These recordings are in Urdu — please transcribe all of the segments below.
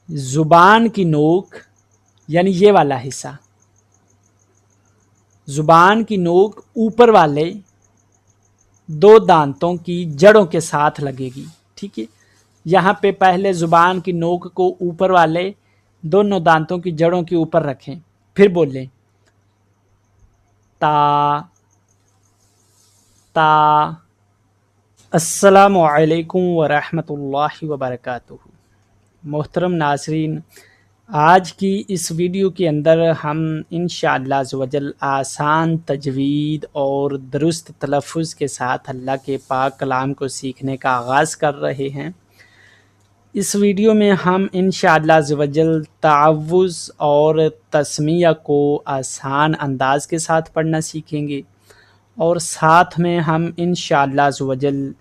زبان کی نوک یعنی یہ والا حصہ، زبان کی نوک اوپر والے دو دانتوں کی جڑوں کے ساتھ لگے گی. ٹھیک ہے، یہاں پہ پہلے زبان کی نوک کو اوپر والے دونوں دانتوں کی جڑوں کے اوپر رکھیں، پھر بولیں تا تا. السلام علیکم ورحمۃ اللہ وبرکاتہ. محترم ناظرین، آج کی اس ویڈیو کے اندر ہم انشاءاللہ عزوجل آسان تجوید اور درست تلفظ کے ساتھ اللہ کے پاک کلام کو سیکھنے کا آغاز کر رہے ہیں. اس ویڈیو میں ہم انشاءاللہ عزوجل تعوذ اور تسمیہ کو آسان انداز کے ساتھ پڑھنا سیکھیں گے، اور ساتھ میں ہم انشاءاللہ عزوجل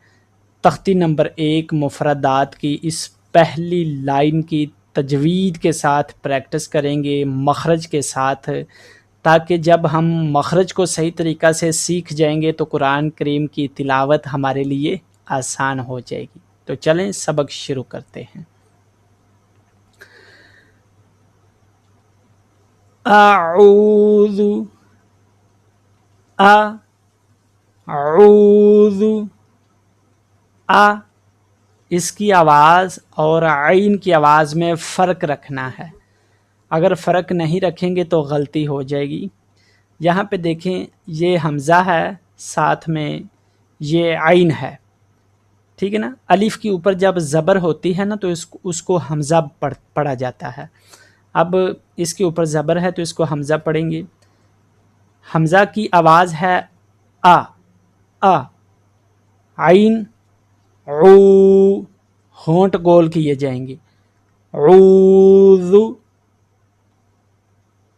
تختی نمبر 1 مفردات کی اس پہلی لائن کی تجوید کے ساتھ پریکٹس کریں گے، مخرج کے ساتھ، تاکہ جب ہم مخرج کو صحیح طریقہ سے سیکھ جائیں گے تو قرآن کریم کی تلاوت ہمارے لیے آسان ہو جائے گی. تو چلیں سبق شروع کرتے ہیں. اعوذ اعوذ اس کی آواز اور عین کی آواز میں فرق رکھنا ہے. اگر فرق نہیں رکھیں گے تو غلطی ہو جائے گی. یہاں پہ دیکھیں، یہ حمزہ ہے، ساتھ میں یہ عین ہے. ٹھیک ہے نا، الف کے اوپر جب زبر ہوتی ہے نا تو اس کو حمزہ پڑھا جاتا ہے. اب اس کے اوپر زبر ہے تو اس کو حمزہ پڑھیں گے. حمزہ کی آواز ہے آ، عین عو، ہونٹ گول کیے جائیں گے. عوذ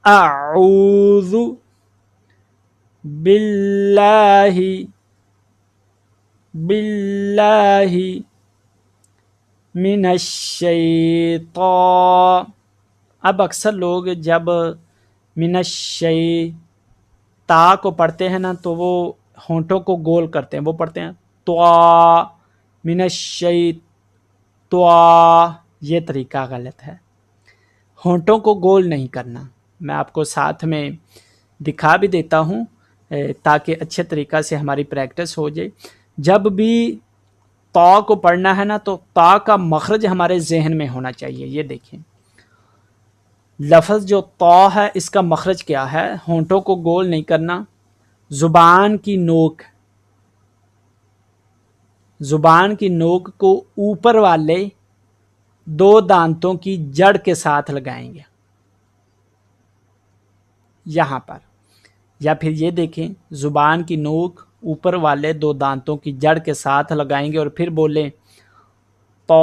اعوذ باللہ باللہ من الشیطان. اب اکثر لوگ جب من تا کو پڑھتے ہیں نا تو وہ ہونٹوں کو گول کرتے ہیں، وہ پڑھتے ہیں توا من توا. یہ طریقہ غلط ہے، ہونٹوں کو گول نہیں کرنا. میں آپ کو ساتھ میں دکھا بھی دیتا ہوں تاکہ اچھے طریقہ سے ہماری پریکٹس ہو جائے. جب بھی تا کو پڑھنا ہے نا تو تا کا مخرج ہمارے ذہن میں ہونا چاہیے. یہ دیکھیں، لفظ جو تا ہے اس کا مخرج کیا ہے؟ ہونٹوں کو گول نہیں کرنا. زبان کی نوک کو اوپر والے دو دانتوں کی جڑ کے ساتھ لگائیں گے یہاں پر. یا پھر یہ دیکھیں، زبان کی نوک اوپر والے دو دانتوں کی جڑ کے ساتھ لگائیں گے اور پھر بولیں تو.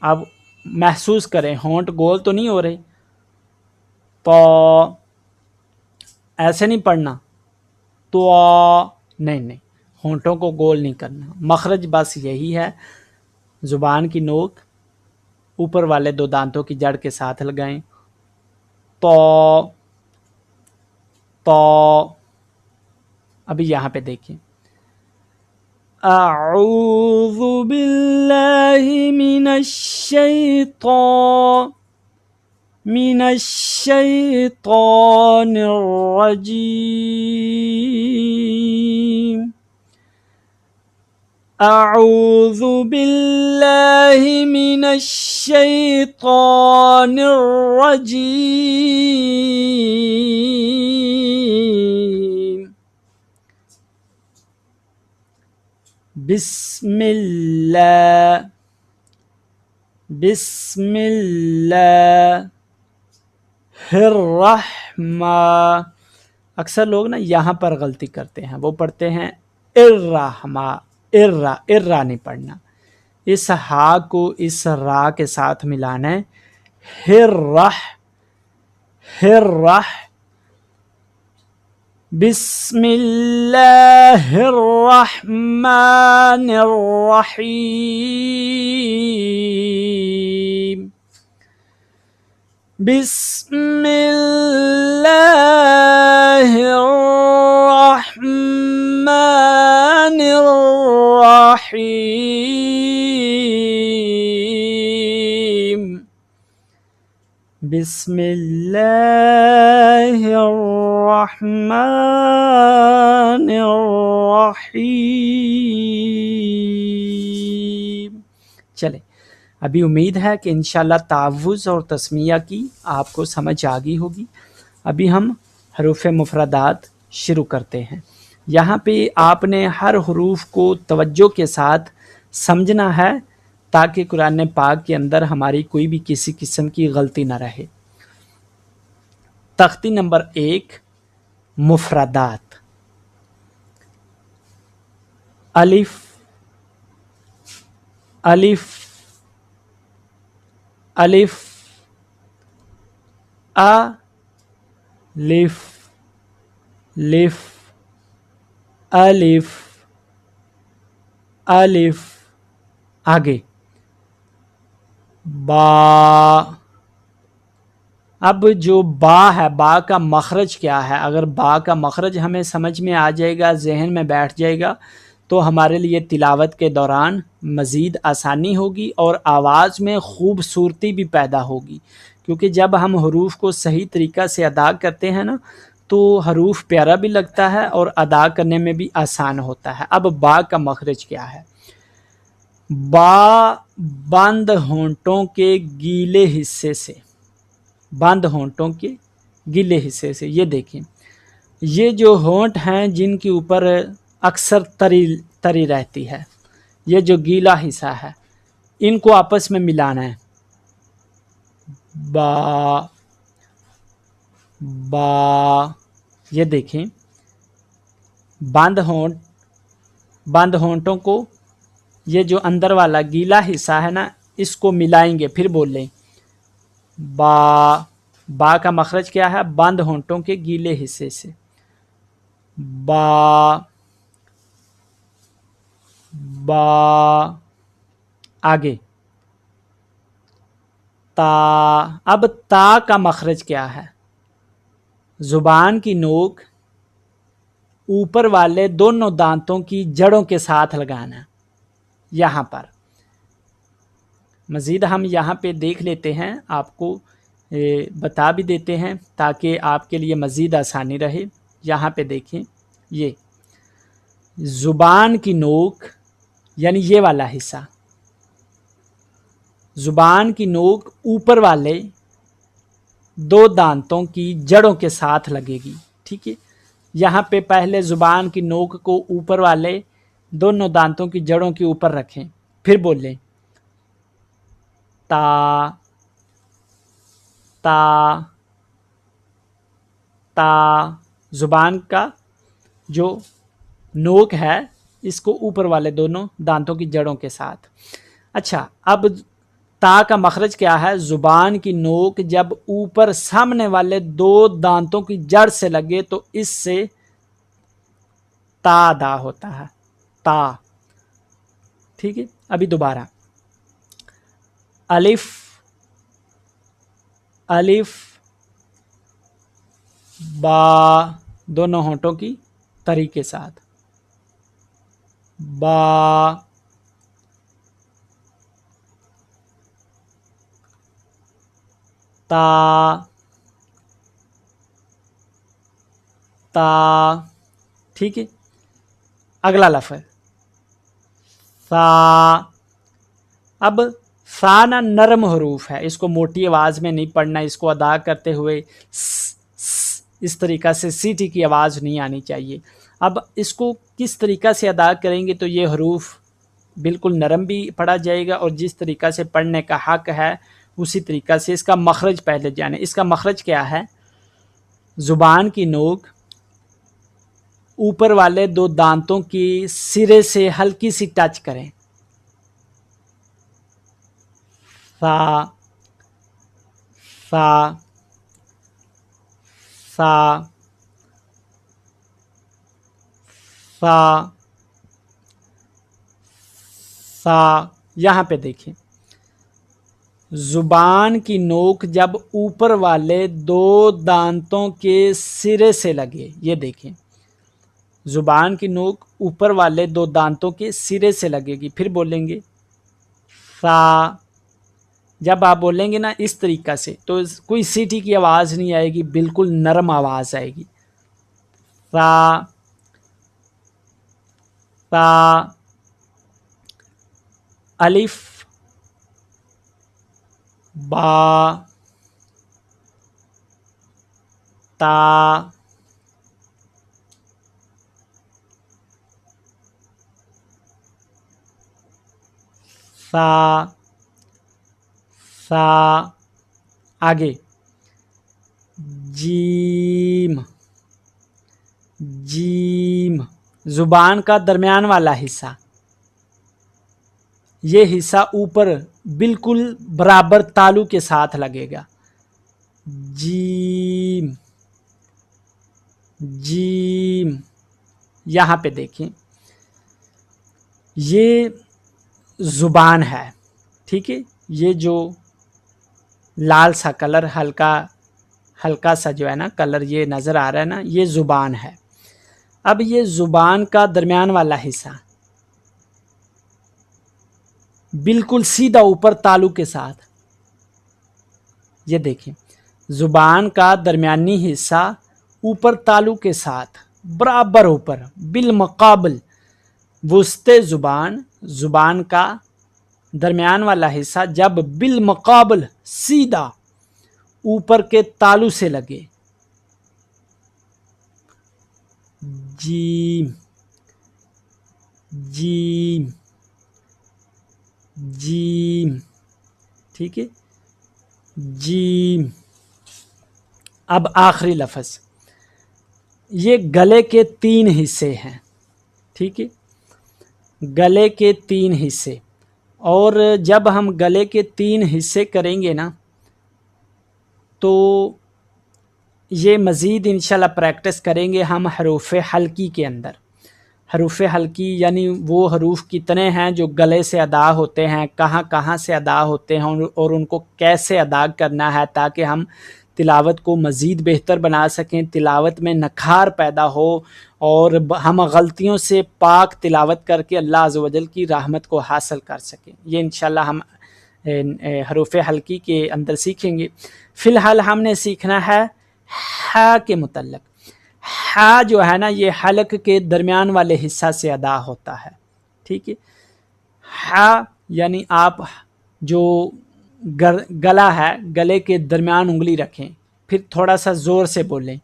اب محسوس کریں، ہونٹ گول تو نہیں ہو رہے. تو ایسے نہیں پڑھنا، تو نہیں، ہونٹوں کو گول نہیں کرنا. مخرج بس یہی ہے، زبان کی نوک اوپر والے دو دانتوں کی جڑ کے ساتھ لگائیں. تو ابھی یہاں پہ دیکھیں، اعوذ باللہ من الشیطان الرجیم. اعوذ باللہ من الشیطان الرجیم. بسم اللہ الرحمن. اکثر لوگ نا یہاں پر غلطی کرتے ہیں، وہ پڑھتے ہیں الرحمن. ارا نہیں پڑھنا، اس ہا کو اس را کے ساتھ ملانا ہے. بسم اللہ الرحمن الرحیم. بسم اللہ الرحمن الرحیم. بسم اللہ الرحمن الرحیم۔ چلے، ابھی امید ہے کہ انشاءاللہ تعوذ اور تسمیہ کی آپ کو سمجھ آ گئی ہوگی۔ ابھی ہم حروف مفردات شروع کرتے ہیں۔ یہاں پہ آپ نے ہر حروف کو توجہ کے ساتھ سمجھنا ہے تاکہ قرآن پاک کے اندر ہماری کوئی بھی کسی قسم کی غلطی نہ رہے۔ تختی نمبر 1، مفردات۔ الف الف الف الف لف الف الف آگے با۔ اب جو با ہے، با کا مخرج کیا ہے؟ اگر با کا مخرج ہمیں سمجھ میں آ جائے گا، ذہن میں بیٹھ جائے گا، تو ہمارے لیے تلاوت کے دوران مزید آسانی ہوگی اور آواز میں خوبصورتی بھی پیدا ہوگی، کیونکہ جب ہم حروف کو صحیح طریقہ سے ادا کرتے ہیں نا تو حروف پیارا بھی لگتا ہے اور ادا کرنے میں بھی آسان ہوتا ہے۔ اب با کا مخرج کیا ہے؟ با بند ہونٹوں کے گیلے حصے سے، بند ہونٹوں کے گیلے حصے سے۔ یہ دیکھیں، یہ جو ہونٹ ہیں جن کے اوپر اکثر تری رہتی ہے، یہ جو گیلا حصہ ہے، ان کو آپس میں ملانا ہے۔ با با، یہ دیکھیں، بند ہونٹوں کو، یہ جو اندر والا گیلا حصہ ہے نا، اس کو ملائیں گے، پھر بول لیں با۔ با کا مخرج کیا ہے؟ بند ہونٹوں کے گیلے حصے سے، با با۔ آگے تا۔ اب تا کا مخرج کیا ہے؟ زبان کی نوک اوپر والے دونوں دانتوں کی جڑوں کے ساتھ لگانا ہے۔ یہاں پر مزید ہم یہاں پہ دیکھ لیتے ہیں، آپ کو بتا بھی دیتے ہیں تاکہ آپ کے لیے مزید آسانی رہے۔ یہاں پہ دیکھیں، یہ زبان کی نوک یعنی یہ والا حصہ، زبان کی نوک اوپر والے دو دانتوں کی جڑوں کے ساتھ لگے گی، ٹھیک ہے؟ یہاں پہ پہلے زبان کی نوک کو اوپر والے دونوں دانتوں کی جڑوں کے اوپر رکھیں، پھر بولیں تا تا تا۔ زبان کا جو نوک ہے اس کو اوپر والے دونوں دانتوں کی جڑوں کے ساتھ۔ اچھا، اب تا کا مخرج کیا ہے؟ زبان کی نوک جب اوپر سامنے والے دو دانتوں کی جڑ سے لگے تو اس سے تا ادا ہوتا ہے، تا، ٹھیک ہے؟ ابھی دوبارہ الف الف با، دونوں ہونٹوں کی تری کے ساتھ، با تا تا، ٹھیک ہے؟ اگلا لفظ سا۔ اب سا نا نرم حروف ہے، اس کو موٹی آواز میں نہیں پڑھنا، اس کو ادا کرتے ہوئے اس طریقہ سے سیٹی کی آواز نہیں آنی چاہیے۔ اب اس کو کس طریقہ سے ادا کریں گے تو یہ حروف بالکل نرم بھی پڑھا جائے گا اور جس طریقہ سے پڑھنے کا حق ہے اسی طریقہ سے اس کا مخرج پہلے جانے۔ اس کا مخرج کیا ہے؟ زبان کی نوک اوپر والے دو دانتوں کی سرے سے ہلکی سی ٹچ کریں، سا سا سا سا سا۔ یہاں پہ دیکھیں، زبان کی نوک جب اوپر والے دو دانتوں کے سرے سے لگے، یہ دیکھیں، زبان کی نوک اوپر والے دو دانتوں کے سرے سے لگے گی، پھر بولیں گے سا۔ جب آپ بولیں گے نا اس طریقہ سے تو کوئی سیٹی کی آواز نہیں آئے گی، بالکل نرم آواز آئے گی. را تا الف با تا سا سا. آگے جیم جیم، زبان کا درمیان والا حصہ، یہ حصہ اوپر بالکل برابر تالو کے ساتھ لگے گا. جیم جیم. یہاں پہ دیکھیں یہ زبان ہے، ٹھیک ہے، یہ جو لال سا کلر ہلکا سا جو ہے نا کلر یہ نظر آ رہا ہے نا، یہ زبان ہے. اب یہ زبان کا درمیان والا حصہ بالکل سیدھا اوپر تالو کے ساتھ، یہ دیکھیں زبان کا درمیانی حصہ اوپر تالو کے ساتھ برابر اوپر بالمقابل وسط زبان کا درمیان والا حصہ جب بالمقابل سیدھا اوپر کے تالو سے لگے. جیم جیم جیم، ٹھیک ہے، جیم. اب آخری لفظ، یہ گلے کے 3 حصے ہیں، ٹھیک ہے، گلے کے 3 حصے. اور جب ہم گلے کے 3 حصے کریں گے نا تو یہ مزید انشاءاللہ پریکٹس کریں گے ہم حروف حلقی کے اندر. حروف حلقی یعنی وہ حروف کتنے ہیں جو گلے سے ادا ہوتے ہیں، کہاں سے ادا ہوتے ہیں اور ان کو کیسے ادا کرنا ہے تاکہ ہم تلاوت کو مزید بہتر بنا سکیں، تلاوت میں نکھار پیدا ہو اور ہم غلطیوں سے پاک تلاوت کر کے اللہ عز و جل کی رحمت کو حاصل کر سکیں. یہ انشاءاللہ ہم حروف حلقی کے اندر سیکھیں گے. فی الحال ہم نے سیکھنا ہے ہا کے متعلق. ہا جو ہے نا یہ حلق کے درمیان والے حصہ سے ادا ہوتا ہے، ٹھیک ہے. ہا یعنی آپ جو گلا ہے گلے کے درمیان انگلی رکھیں، پھر تھوڑا سا زور سے بولیں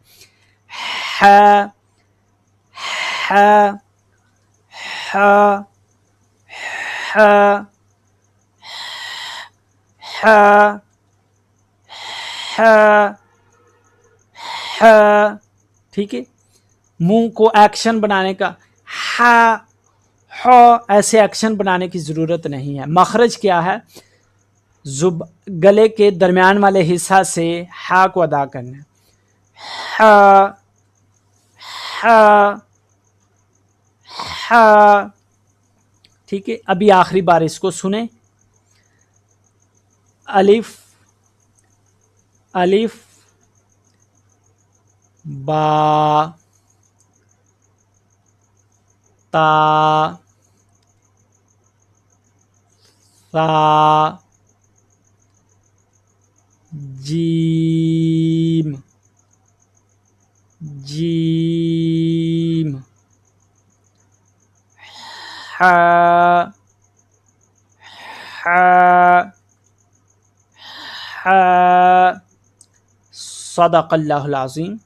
ہا ہا ہا ہا ہا ہا ہا، ٹھیک ہے. منہ کو ایکشن بنانے کا ہا ہا ایسے ایکشن بنانے کی ضرورت نہیں ہے. مخرج کیا ہے؟ گلے کے درمیان والے حصہ سے ہا کو ادا کرنا ہے. ہا ہا ہا، ٹھیک ہے. ابھی آخری بار اس کو سنیں. الف الف با تا سا جیم جیم ہا ہا ہا. صدق اللہ العظیم.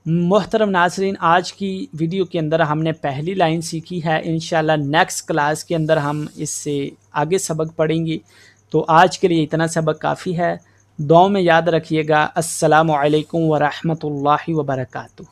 محترم ناظرین، آج کی ویڈیو کے اندر ہم نے پہلی لائن سیکھی ہے. انشاءاللہ نیکسٹ کلاس کے اندر ہم اس سے آگے سبق پڑھیں گے. تو آج کے لیے اتنا سبق کافی ہے. دعاؤں میں یاد رکھیے گا. السلام علیکم ورحمۃ اللہ وبرکاتہ.